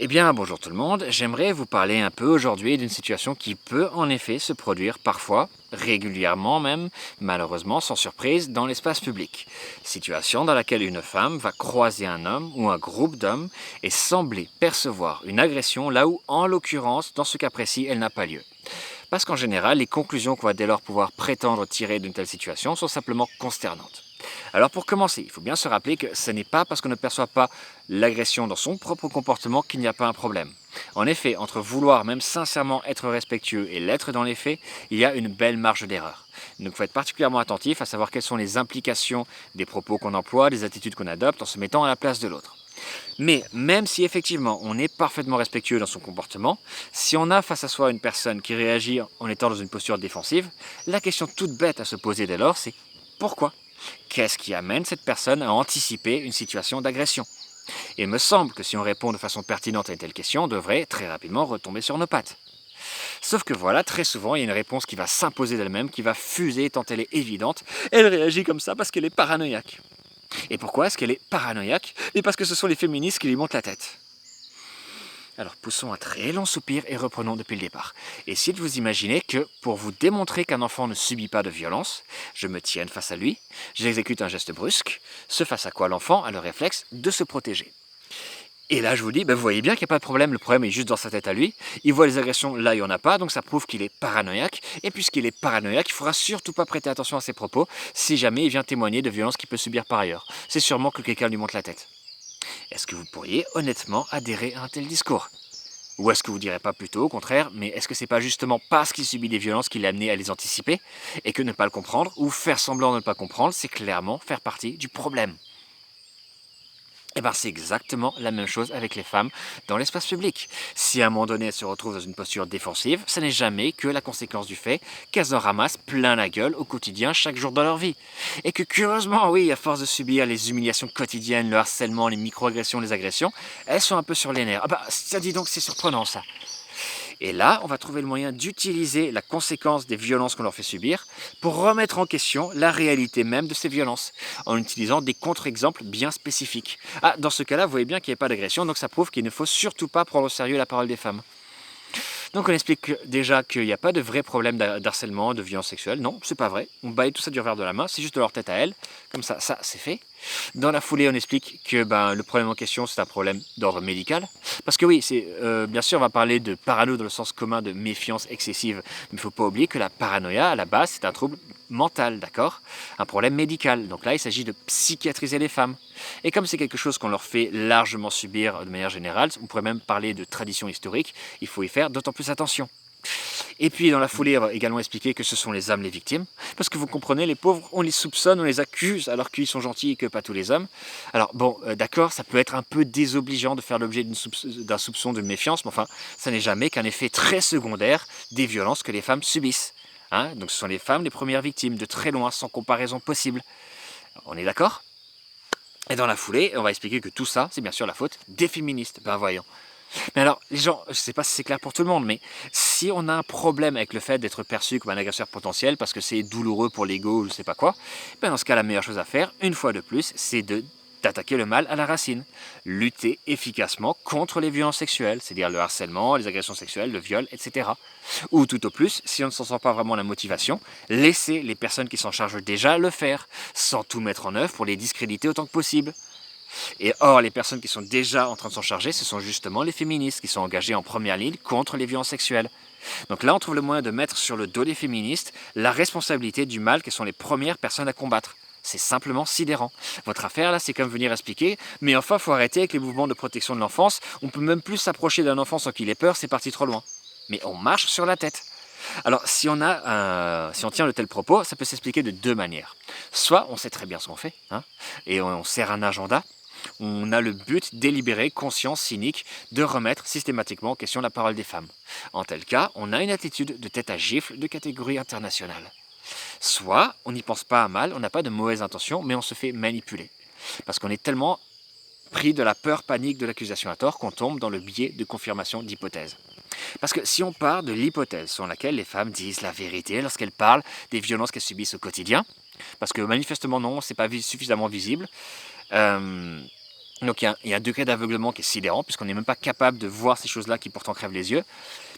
Eh bien, bonjour tout le monde, j'aimerais vous parler un peu aujourd'hui d'une situation qui peut en effet se produire parfois, régulièrement même, malheureusement sans surprise, dans l'espace public. Situation dans laquelle une femme va croiser un homme ou un groupe d'hommes et sembler percevoir une agression là où, en l'occurrence, dans ce cas précis, elle n'a pas lieu. Parce qu'en général, les conclusions qu'on va dès lors pouvoir prétendre tirer d'une telle situation sont simplement consternantes. Alors pour commencer, il faut bien se rappeler que ce n'est pas parce qu'on ne perçoit pas l'agression dans son propre comportement qu'il n'y a pas un problème. En effet, entre vouloir même sincèrement être respectueux et l'être dans les faits, il y a une belle marge d'erreur. Donc il faut être particulièrement attentif à savoir quelles sont les implications des propos qu'on emploie, des attitudes qu'on adopte en se mettant à la place de l'autre. Mais même si effectivement on est parfaitement respectueux dans son comportement, si on a face à soi une personne qui réagit en étant dans une posture défensive, la question toute bête à se poser dès lors c'est pourquoi? Qu'est-ce qui amène cette personne à anticiper une situation d'agression? Et il me semble que si on répond de façon pertinente à une telle question, on devrait très rapidement retomber sur nos pattes. Sauf que voilà, très souvent, il y a une réponse qui va s'imposer d'elle-même, qui va fuser tant elle est évidente. Elle réagit comme ça parce qu'elle est paranoïaque. Et pourquoi est-ce qu'elle est paranoïaque? Et parce que ce sont les féministes qui lui montent la tête. Alors poussons un très long soupir et reprenons depuis le départ. Essayez de vous imaginer que, pour vous démontrer qu'un enfant ne subit pas de violence, je me tienne face à lui, j'exécute un geste brusque, ce face à quoi l'enfant a le réflexe de se protéger. Et là je vous dis, vous voyez bien qu'il n'y a pas de problème, le problème est juste dans sa tête à lui, il voit les agressions là il n'y en a pas, donc ça prouve qu'il est paranoïaque, et puisqu'il est paranoïaque, il ne faudra surtout pas prêter attention à ses propos si jamais il vient témoigner de violences qu'il peut subir par ailleurs. C'est sûrement que quelqu'un lui monte la tête. Est-ce que vous pourriez honnêtement adhérer à un tel discours? Ou est-ce que vous ne direz pas plutôt au contraire, mais est-ce que c'est pas justement parce qu'il subit des violences qu'il est amené à les anticiper, et que ne pas le comprendre, ou faire semblant de ne pas comprendre, c'est clairement faire partie du problème? Eh bien, c'est exactement la même chose avec les femmes dans l'espace public. Si à un moment donné elles se retrouvent dans une posture défensive, ce n'est jamais que la conséquence du fait qu'elles en ramassent plein la gueule au quotidien chaque jour de leur vie. Et que curieusement, oui, à force de subir les humiliations quotidiennes, le harcèlement, les microagressions, les agressions, elles sont un peu sur les nerfs. Ah bah, ça dit donc, c'est surprenant ça. Et là, on va trouver le moyen d'utiliser la conséquence des violences qu'on leur fait subir pour remettre en question la réalité même de ces violences, en utilisant des contre-exemples bien spécifiques. Ah, dans ce cas-là, vous voyez bien qu'il n'y a pas d'agression, donc ça prouve qu'il ne faut surtout pas prendre au sérieux la parole des femmes. Donc on explique déjà qu'il n'y a pas de vrai problème d'harcèlement, de violence sexuelle. Non, c'est pas vrai. On balaye tout ça du revers de la main, c'est juste de leur tête à elles. Comme ça c'est fait. Dans la foulée, on explique que le problème en question, c'est un problème d'ordre médical. Parce que oui, bien sûr, on va parler de parano dans le sens commun de méfiance excessive. Mais il ne faut pas oublier que la paranoïa, à la base, c'est un trouble mental, d'accord? Un problème médical. Donc là, il s'agit de psychiatriser les femmes. Et comme c'est quelque chose qu'on leur fait largement subir de manière générale, on pourrait même parler de tradition historique, il faut y faire d'autant plus attention. Et puis dans la foulée, on va également expliquer que ce sont les hommes les victimes, parce que vous comprenez, les pauvres, on les soupçonne, on les accuse, alors qu'ils sont gentils et que pas tous les hommes. Alors bon, d'accord, ça peut être un peu désobligeant de faire l'objet d'un soupçon, d'une méfiance, mais enfin, ça n'est jamais qu'un effet très secondaire des violences que les femmes subissent. Hein, donc ce sont les femmes les premières victimes, de très loin, sans comparaison possible. On est d'accord? Et dans la foulée, on va expliquer que tout ça, c'est bien sûr la faute des féministes. Ben voyons. Mais alors, les gens, je ne sais pas si c'est clair pour tout le monde, mais si on a un problème avec le fait d'être perçu comme un agresseur potentiel parce que c'est douloureux pour l'ego ou je ne sais pas quoi, dans ce cas, la meilleure chose à faire, une fois de plus, c'est d'attaquer le mal à la racine. Lutter efficacement contre les violences sexuelles, c'est-à-dire le harcèlement, les agressions sexuelles, le viol, etc. Ou tout au plus, si on ne s'en sent pas vraiment la motivation, laisser les personnes qui s'en chargent déjà le faire, sans tout mettre en œuvre pour les discréditer autant que possible. Et or, les personnes qui sont déjà en train de s'en charger, ce sont justement les féministes qui sont engagées en première ligne contre les violences sexuelles. Donc là, on trouve le moyen de mettre sur le dos des féministes la responsabilité du mal qu'elles sont les premières personnes à combattre. C'est simplement sidérant. Votre affaire, là, c'est comme venir expliquer, mais enfin, faut arrêter avec les mouvements de protection de l'enfance, on peut même plus s'approcher d'un enfant sans qu'il ait peur, c'est parti trop loin. Mais on marche sur la tête. Alors, si on tient de tels propos, ça peut s'expliquer de deux manières. Soit on sait très bien ce qu'on fait, hein, et on sert un agenda, on a le but délibéré, conscient, cynique, de remettre systématiquement en question la parole des femmes. En tel cas, on a une attitude de tête à gifle de catégorie internationale. Soit on n'y pense pas à mal, on n'a pas de mauvaises intentions, mais on se fait manipuler. Parce qu'on est tellement pris de la peur panique de l'accusation à tort qu'on tombe dans le biais de confirmation d'hypothèses. Parce que si on part de l'hypothèse selon laquelle les femmes disent la vérité lorsqu'elles parlent des violences qu'elles subissent au quotidien, parce que manifestement non, c'est pas suffisamment visible, euh, Donc il y a un degré d'aveuglement qui est sidérant, puisqu'on n'est même pas capable de voir ces choses-là qui pourtant crèvent les yeux.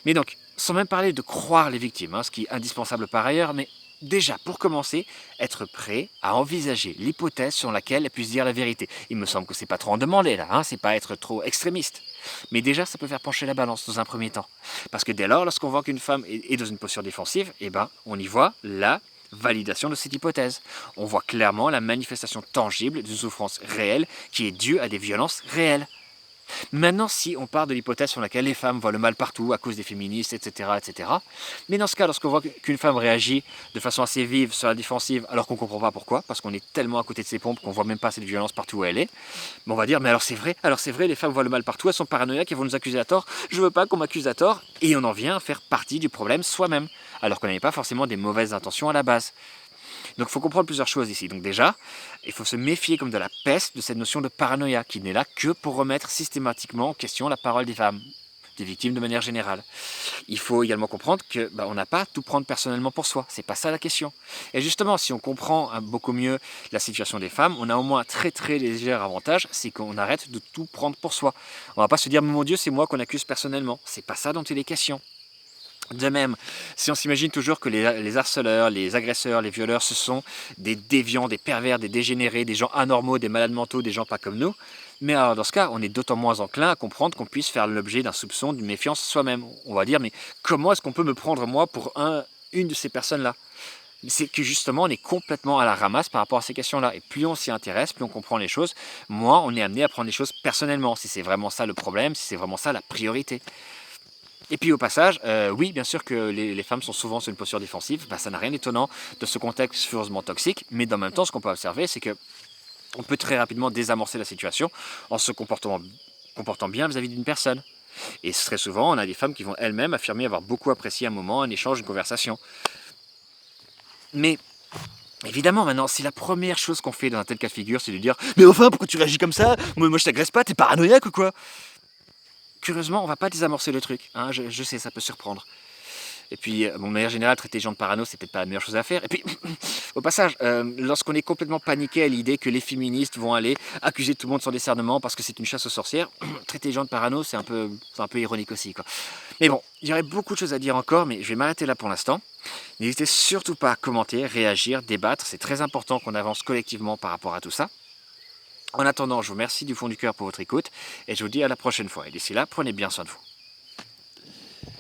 Mais donc, sans même parler de croire les victimes, ce qui est indispensable par ailleurs, mais déjà, pour commencer, être prêt à envisager l'hypothèse sur laquelle elle puisse dire la vérité. Il me semble que c'est pas trop en demander là, c'est pas être trop extrémiste. Mais déjà, ça peut faire pencher la balance dans un premier temps. Parce que dès lors, lorsqu'on voit qu'une femme est dans une posture défensive, eh ben, on y voit la validation de cette hypothèse. On voit clairement la manifestation tangible d'une souffrance réelle qui est due à des violences réelles. Maintenant, si on part de l'hypothèse sur laquelle les femmes voient le mal partout à cause des féministes, etc., mais dans ce cas, lorsqu'on voit qu'une femme réagit de façon assez vive sur la défensive, alors qu'on ne comprend pas pourquoi, parce qu'on est tellement à côté de ses pompes qu'on ne voit même pas cette violence partout où elle est, on va dire, mais alors c'est vrai, les femmes voient le mal partout, elles sont paranoïaques, elles vont nous accuser à tort, je veux pas qu'on m'accuse à tort, et on en vient à faire partie du problème soi-même, alors qu'on n'avait pas forcément des mauvaises intentions à la base. Donc il faut comprendre plusieurs choses ici. Donc déjà, il faut se méfier comme de la peste de cette notion de paranoïa qui n'est là que pour remettre systématiquement en question la parole des femmes, des victimes de manière générale. Il faut également comprendre que on n'a pas à tout prendre personnellement pour soi, c'est pas ça la question. Et justement, si on comprend beaucoup mieux la situation des femmes, on a au moins un très très léger avantage, c'est qu'on arrête de tout prendre pour soi. On va pas se dire mon Dieu, c'est moi qu'on accuse personnellement. C'est pas ça dont il est question. De même, si on s'imagine toujours que les harceleurs, les agresseurs, les violeurs, ce sont des déviants, des pervers, des dégénérés, des gens anormaux, des malades mentaux, des gens pas comme nous, mais alors dans ce cas, on est d'autant moins enclin à comprendre qu'on puisse faire l'objet d'un soupçon, d'une méfiance soi-même. On va dire, mais comment est-ce qu'on peut me prendre moi pour une de ces personnes-là? C'est que justement, on est complètement à la ramasse par rapport à ces questions-là. Et plus on s'y intéresse, plus on comprend les choses, moins on est amené à prendre les choses personnellement, si c'est vraiment ça le problème, si c'est vraiment ça la priorité. Et puis au passage, oui, bien sûr que les femmes sont souvent sur une posture défensive, ça n'a rien d'étonnant de ce contexte furieusement toxique, mais dans le même temps, ce qu'on peut observer, c'est que on peut très rapidement désamorcer la situation en se comportant bien vis-à-vis d'une personne. Et très souvent, on a des femmes qui vont elles-mêmes affirmer avoir beaucoup apprécié un moment, un échange, une conversation. Mais évidemment, maintenant, si la première chose qu'on fait dans un tel cas de figure, c'est de dire mais enfin, pourquoi tu réagis comme ça? Moi je t'agresse pas, t'es paranoïaque ou quoi? Curieusement, on va pas désamorcer le truc. Je sais, ça peut surprendre. Et puis, de manière générale, traiter les gens de parano, c'est peut-être pas la meilleure chose à faire. Et puis, au passage, lorsqu'on est complètement paniqué à l'idée que les féministes vont aller accuser tout le monde sans discernement parce que c'est une chasse aux sorcières, traiter les gens de parano, c'est un peu ironique aussi, quoi. Mais bon, il y aurait beaucoup de choses à dire encore, mais je vais m'arrêter là pour l'instant. N'hésitez surtout pas à commenter, réagir, débattre. C'est très important qu'on avance collectivement par rapport à tout ça. En attendant, je vous remercie du fond du cœur pour votre écoute et je vous dis à la prochaine fois. Et d'ici là, prenez bien soin de vous.